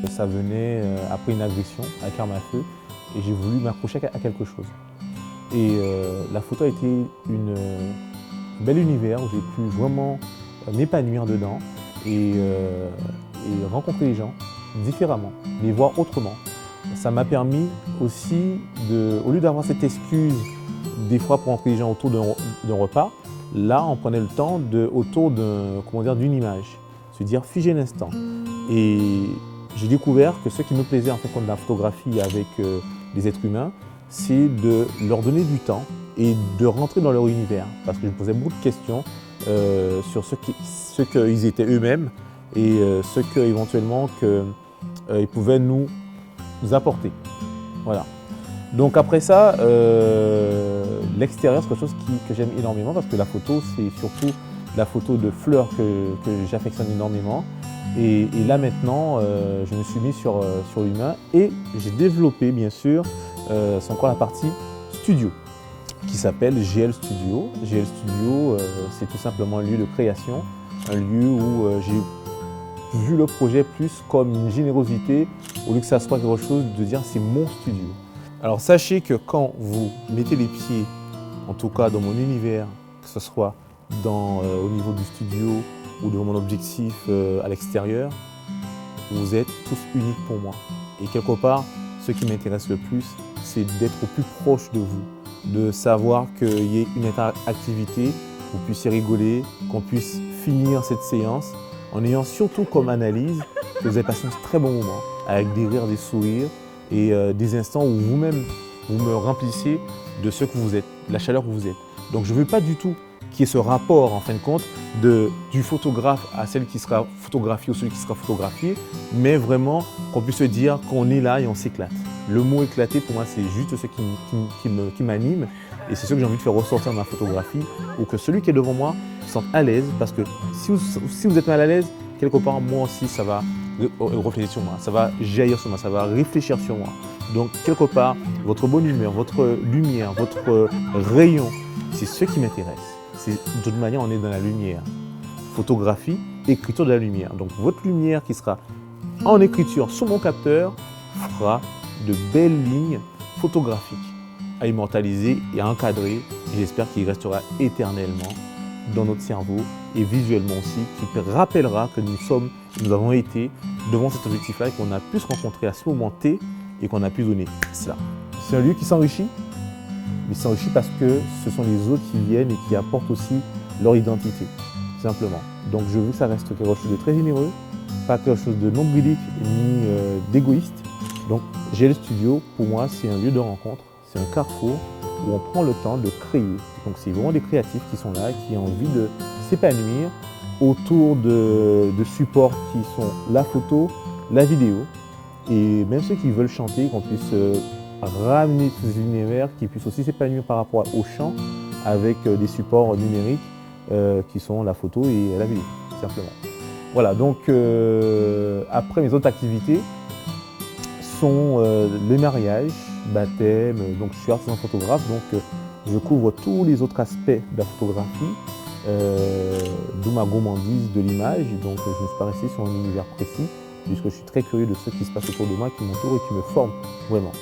Ça venait après une agression avec arme à feu et j'ai voulu m'accrocher à quelque chose. Et la photo a été un bel univers où j'ai pu vraiment m'épanouir dedans et rencontrer les gens différemment, les voir autrement. Ça m'a permis aussi, au lieu d'avoir cette excuse des fois pour rencontrer les gens autour d'un repas, là on prenait le temps autour d'une image, se dire figer l'instant. Et j'ai découvert que ce qui me plaisait en fait dans la photographie avec les êtres humains, c'est de leur donner du temps et de rentrer dans leur univers. Parce que je me posais beaucoup de questions sur ce qu'ils étaient eux-mêmes et ce qu'éventuellement ils pouvaient nous apporter. Voilà. Donc après ça, l'extérieur c'est quelque chose que j'aime énormément parce que la photo c'est surtout la photo de fleurs que j'affectionne énormément. Et là maintenant, je me suis mis sur l'humain et j'ai développé bien sûr c'est encore la partie studio qui s'appelle GL Studio. GL Studio, c'est tout simplement un lieu de création, un lieu où j'ai vu le projet plus comme une générosité au lieu que ça soit quelque chose de dire c'est mon studio. Alors sachez que quand vous mettez les pieds, en tout cas dans mon univers, que ce soit au niveau du studio ou de mon objectif à l'extérieur, vous êtes tous uniques pour moi. Et quelque part, ce qui m'intéresse le plus, c'est d'être au plus proche de vous, de savoir qu'il y ait une interactivité, que vous puissiez rigoler, qu'on puisse finir cette séance en ayant surtout comme analyse que vous avez passé un très bon moment, avec des rires, des sourires et des instants où vous-même, vous me remplissez de ce que vous êtes, de la chaleur que vous êtes. Donc je ne veux pas du tout qu'il y ait ce rapport en fin de compte du photographe à celle qui sera photographiée ou celui qui sera photographié, mais vraiment qu'on puisse se dire qu'on est là et on s'éclate. Le mot éclater pour moi c'est juste ce qui m'anime et c'est ce que j'ai envie de faire ressortir dans ma photographie ou que celui qui est devant moi se sente à l'aise parce que si vous êtes mal à l'aise, quelque part moi aussi ça va refléter sur moi, ça va jaillir sur moi, ça va réfléchir sur moi. Donc quelque part votre bonne humeur, votre lumière, votre rayon, c'est ce qui m'intéresse. De toute manière, on est dans la lumière. Photographie, écriture de la lumière. Donc votre lumière qui sera en écriture sur mon capteur fera de belles lignes photographiques à immortaliser et à encadrer. Et j'espère qu'il restera éternellement dans notre cerveau et visuellement aussi, qui rappellera que nous avons été devant cet objectif-là et qu'on a pu se rencontrer à ce moment T et qu'on a pu donner cela. C'est un lieu qui s'enrichit. Mais c'est aussi parce que ce sont les autres qui viennent et qui apportent aussi leur identité, simplement. Donc je veux que ça reste quelque chose de très généreux, pas quelque chose de nombrilique ni d'égoïste. Donc GL Studio, pour moi, c'est un lieu de rencontre, c'est un carrefour où on prend le temps de créer. Donc c'est vraiment des créatifs qui sont là, qui ont envie de s'épanouir autour de supports qui sont la photo, la vidéo, et même ceux qui veulent chanter, qu'on puisse ramener ces univers qui puissent aussi s'épanouir par rapport au chant avec des supports numériques qui sont la photo et la vidéo, simplement. Voilà, donc après mes autres activités sont les mariages, baptêmes, donc je suis artisan photographe, donc je couvre tous les autres aspects de la photographie, d'où ma gourmandise de l'image, donc je ne suis pas resté sur un univers précis, puisque je suis très curieux de ce qui se passe autour de moi, qui m'entoure et qui me forme vraiment.